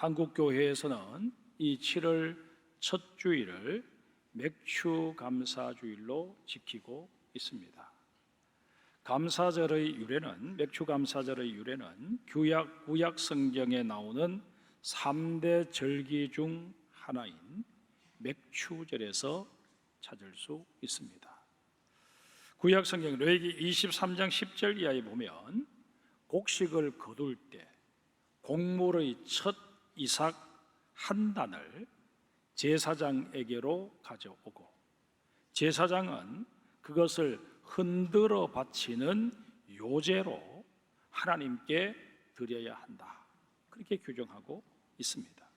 한국교회에서는 이 7월 첫 주일을 맥추감사주일로 지키고 있습니다. 감사절의 유래는, 맥추감사절의 유래는 구약 성경에 나오는 3대 절기 중 하나인 맥추절에서 찾을 수 있습니다. 구약 성경 레위기 23장 10절 이하에 보면 곡식을 거둘 때 곡물의 첫 이삭 한 단을 제사장에게로 가져오고 제사장은 그것을 흔들어 바치는 요제로 하나님께 드려야 한다, 그렇게 규정하고 있습니다.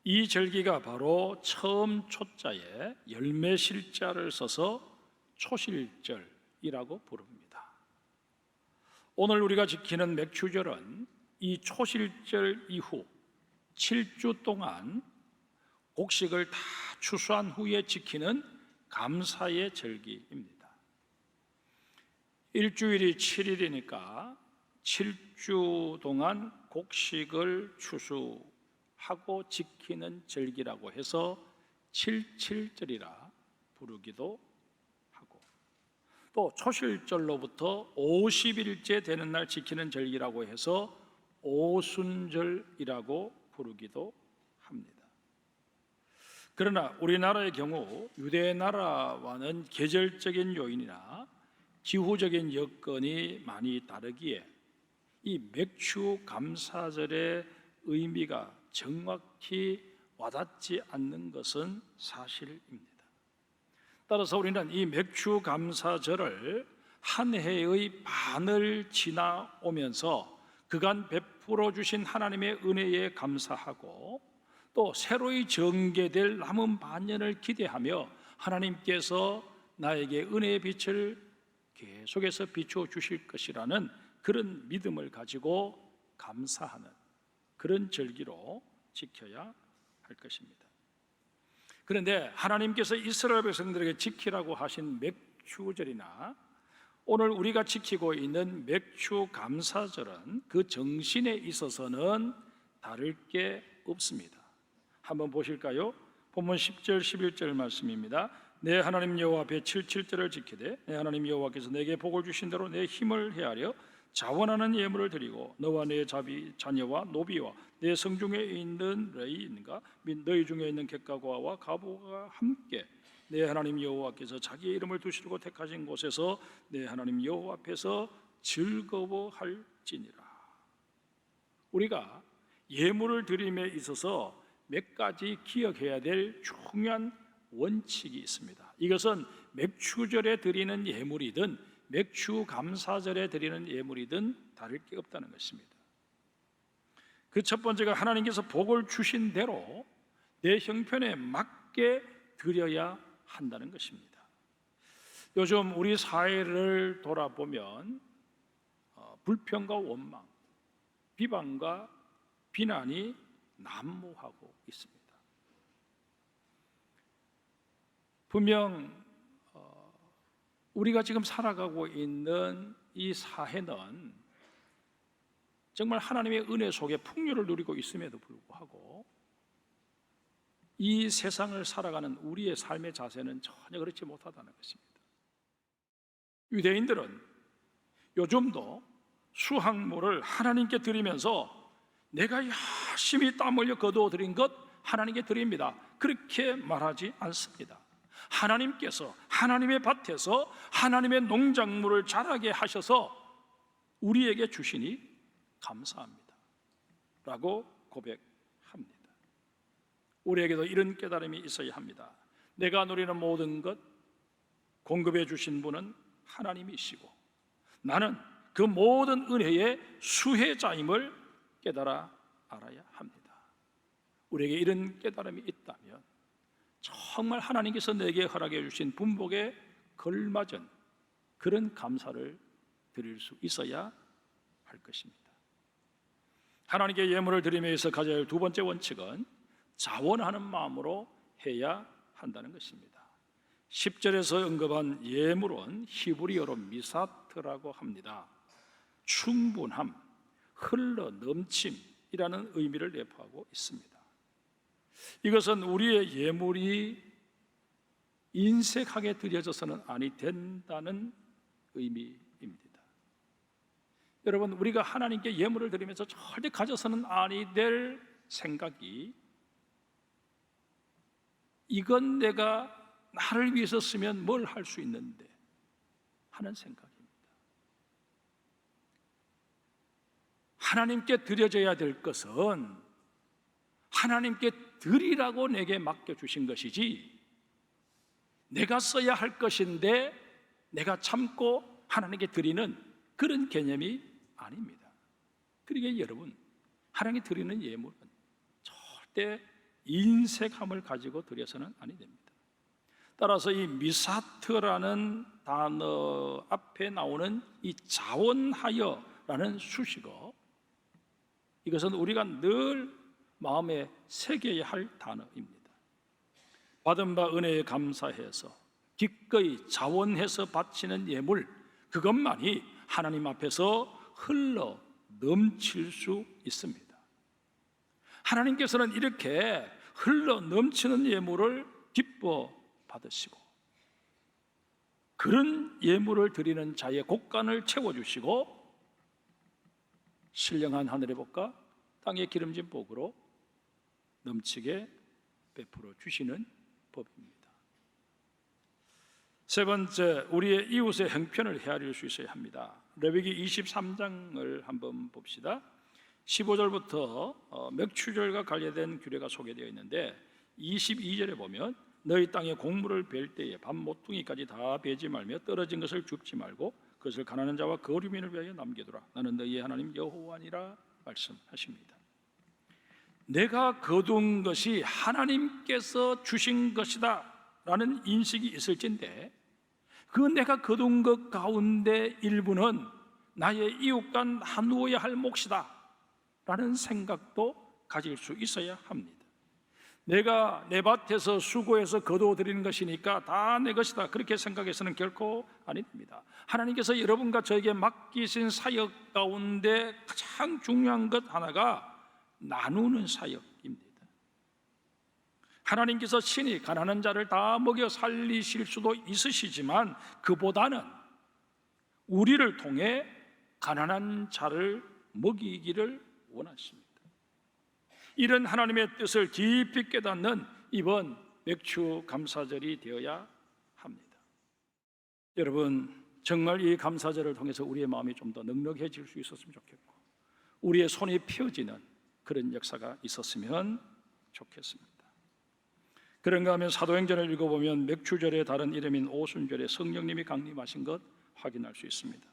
이 절기가 바로 처음 초자에 열매실자를 써서 초실절이라고 부릅니다. 오늘 우리가 지키는 맥추절은 이 초실절 이후 7주 동안 곡식을 다 추수한 후에 지키는 감사의 절기입니다. 일주일이 7일이니까 7주 동안 곡식을 추수하고 지키는 절기라고 해서 77절이라 부르기도 하고, 또 초실절로부터 50일째 되는 날 지키는 절기라고 해서 오순절이라고 부르기도 합니다. 그러나 우리나라의 경우 유대 나라와는 계절적인 요인이나 기후적인 여건이 많이 다르기에 이 맥추 감사절의 의미가 정확히 와닿지 않는 것은 사실입니다. 따라서 우리는 이 맥추 감사절을 한 해의 반을 지나오면서 그간 베풀어 주신 하나님의 은혜에 감사하고 또 새로이 전개될 남은 반년을 기대하며 하나님께서 나에게 은혜의 빛을 계속해서 비추어 주실 것이라는 그런 믿음을 가지고 감사하는 그런 절기로 지켜야 할 것입니다. 그런데 하나님께서 이스라엘 백성들에게 지키라고 하신 맥추절이나 오늘 우리가 지키고 있는 맥추 감사절은 그 정신에 있어서는 다를 게 없습니다. 한번 보실까요? 본문 10절 11절 말씀입니다. 내 하나님 여호와 앞에 77절을 지키되 내 하나님 여호와께서 내게 복을 주신 대로 내 힘을 헤아려 자원하는 예물을 드리고 너와 내 자녀와 노비와 내 성중에 있는 레인과 및 너희 중에 있는 객가와 가부가 함께 내 하나님 여호와께서 자기의 이름을 두시고 택하신 곳에서 내 하나님 여호와 앞에서 즐거워할지니라. 우리가 예물을 드림에 있어서 몇 가지 기억해야 될 중요한 원칙이 있습니다. 이것은 맥추절에 드리는 예물이든 맥추 감사절에 드리는 예물이든 다를 게 없다는 것입니다. 그 첫 번째가 하나님께서 복을 주신 대로 내 형편에 맞게 드려야 한다는 것입니다. 요즘 우리 사회를 돌아보면 불평과 원망, 비방과 비난이 난무하고 있습니다. 분명 우리가 지금 살아가고 있는 이 사회는 정말 하나님의 은혜 속에 풍요를 누리고 있음에도 불구하고 이 세상을 살아가는 우리의 삶의 자세는 전혀 그렇지 못하다는 것입니다. 유대인들은 요즘도 수확물을 하나님께 드리면서 내가 열심히 땀 흘려 거두어 드린 것 하나님께 드립니다, 그렇게 말하지 않습니다. 하나님께서 하나님의 밭에서 하나님의 농작물을 자라게 하셔서 우리에게 주시니 감사합니다 라고 고백합니다. 우리에게도 이런 깨달음이 있어야 합니다. 내가 누리는 모든 것 공급해 주신 분은 하나님이시고 나는 그 모든 은혜의 수혜자임을 깨달아 알아야 합니다. 우리에게 이런 깨달음이 있다면 정말 하나님께서 내게 허락해 주신 분복에 걸맞은 그런 감사를 드릴 수 있어야 할 것입니다. 하나님께 예물을 드림에 있어 가져야 할 두 번째 원칙은 자원하는 마음으로 해야 한다는 것입니다. 10절에서 언급한 예물은 히브리어로 미사트라고 합니다. 충분함, 흘러 넘침 이라는 의미를 내포하고 있습니다. 이것은 우리의 예물이 인색하게 드려져서는 아니 된다는 의미입니다. 여러분, 우리가 하나님께 예물을 드리면서 절대 가져서는 아니 될 생각이, 이건 내가 나를 위해서 쓰면 뭘 할 수 있는데 하는 생각입니다. 하나님께 드려져야 될 것은 하나님께 드리라고 내게 맡겨주신 것이지, 내가 써야 할 것인데 내가 참고 하나님께 드리는 그런 개념이 아닙니다. 그러기에 여러분, 하나님께 드리는 예물은 절대 인색함을 가지고 드려서는 아니 됩니다. 따라서 이 미사트라는 단어 앞에 나오는 이 자원하여라는 수식어, 이것은 우리가 늘 마음에 새겨야 할 단어입니다. 받은 바 은혜에 감사해서 기꺼이 자원해서 바치는 예물, 그것만이 하나님 앞에서 흘러 넘칠 수 있습니다. 하나님께서는 이렇게 흘러 넘치는 예물을 기뻐 받으시고, 그런 예물을 드리는 자의 곡간을 채워주시고, 신령한 하늘의 복과 땅의 기름진 복으로 넘치게 베풀어 주시는 법입니다. 세 번째, 우리의 이웃의 형편을 헤아릴 수 있어야 합니다. 레위기 23장을 한번 봅시다. 15절부터 맥추절과 관련된 규례가 소개되어 있는데, 22절에 보면 너희 땅에 곡물을 벨 때에 밥 모퉁이까지 다 베지 말며 떨어진 것을 줍지 말고 그것을 가난한 자와 거류민을 위하여 남겨두라. 나는 너희의 하나님 여호와니라 말씀하십니다. 내가 거둔 것이 하나님께서 주신 것이다 라는 인식이 있을진데, 그 내가 거둔 것 가운데 일부는 나의 이웃과 나누어야 할 몫이다 라는 생각도 가질 수 있어야 합니다. 내가 내 밭에서 수고해서 거두어드리는 것이니까 다 내 것이다, 그렇게 생각해서는 결코 아닙니다. 하나님께서 여러분과 저에게 맡기신 사역 가운데 가장 중요한 것 하나가 나누는 사역입니다. 하나님께서 친히 가난한 자를 다 먹여 살리실 수도 있으시지만, 그보다는 우리를 통해 가난한 자를 먹이기를 원하십니다. 이런 하나님의 뜻을 깊이 깨닫는 이번 맥추 감사절이 되어야 합니다. 여러분, 정말 이 감사절을 통해서 우리의 마음이 좀 더 넉넉해질 수 있었으면 좋겠고, 우리의 손이 펴지는 그런 역사가 있었으면 좋겠습니다. 그런가 하면 사도행전을 읽어보면 맥추절의 다른 이름인 오순절에 성령님이 강림하신 것 확인할 수 있습니다.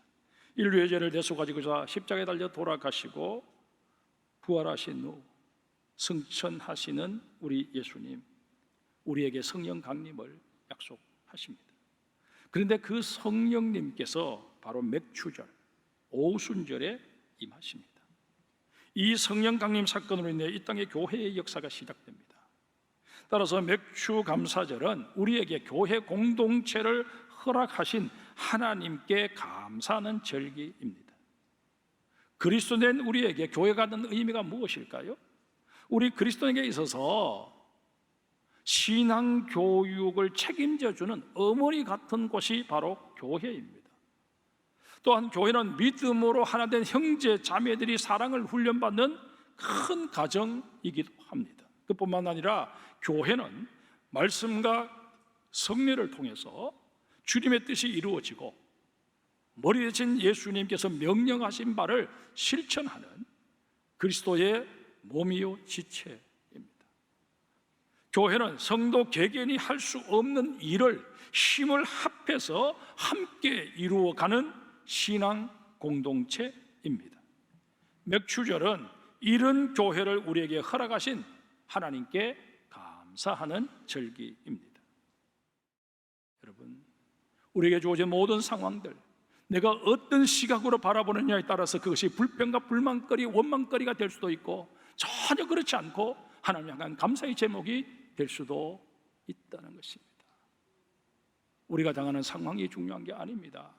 인류의 죄를 대속하시고자 십자가에 달려 돌아가시고 부활하신 후 승천하시는 우리 예수님, 우리에게 성령 강림을 약속하십니다. 그런데 그 성령님께서 바로 맥추절, 오순절에 임하십니다. 이 성령 강림 사건으로 인해 이 땅의 교회의 역사가 시작됩니다. 따라서 맥추 감사절은 우리에게 교회 공동체를 허락하신 하나님께 감사하는 절기입니다. 그리스도인 우리에게 교회가 갖는 의미가 무엇일까요? 우리 그리스도인에게 있어서 신앙 교육을 책임져주는 어머니 같은 곳이 바로 교회입니다. 또한 교회는 믿음으로 하나 된 형제 자매들이 사랑을 훈련받는 큰 가정이기도 합니다. 그뿐만 아니라 교회는 말씀과 성례를 통해서 주님의 뜻이 이루어지고 머리 대신 예수님께서 명령하신 바를 실천하는 그리스도의 몸이요 지체입니다. 교회는 성도 개개인이 할 수 없는 일을 힘을 합해서 함께 이루어가는 신앙 공동체입니다. 맥추절은 이런 교회를 우리에게 허락하신 하나님께 감사하는 절기입니다. 여러분, 우리에게 주어진 모든 상황들, 내가 어떤 시각으로 바라보느냐에 따라서 그것이 불평과 불만거리, 원망거리가 될 수도 있고, 전혀 그렇지 않고 하나님 향한 감사의 제목이 될 수도 있다는 것입니다. 우리가 당하는 상황이 중요한 게 아닙니다.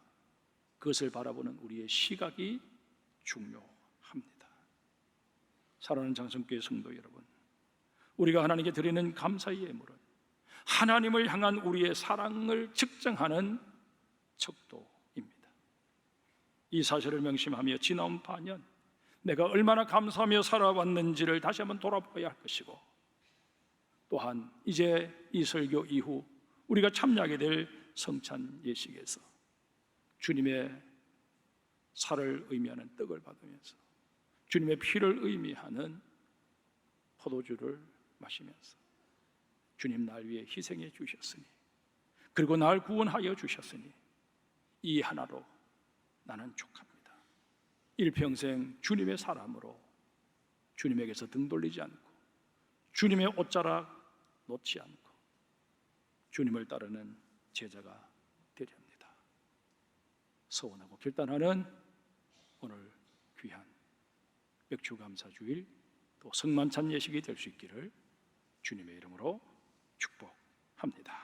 그것을 바라보는 우리의 시각이 중요합니다. 사랑하는 장성교회 성도 여러분, 우리가 하나님께 드리는 감사의 예물은 하나님을 향한 우리의 사랑을 측정하는 척도입니다. 이 사실을 명심하며 지나온 반년 내가 얼마나 감사하며 살아왔는지를 다시 한번 돌아봐야 할 것이고, 또한 이제 이 설교 이후 우리가 참여하게 될 성찬 예식에서 주님의 살을 의미하는 떡을 받으면서 주님의 피를 의미하는 포도주를 마시면서 주님 날 위해 희생해 주셨으니, 그리고 날 구원하여 주셨으니 이 하나로 나는 족합니다. 일평생 주님의 사람으로 주님에게서 등 돌리지 않고 주님의 옷자락 놓지 않고 주님을 따르는 제자가 되려 합니다. 서원하고 결단하는 오늘 귀한 맥주감사주일 또 성만찬 예식이 될 수 있기를 주님의 이름으로 축복합니다.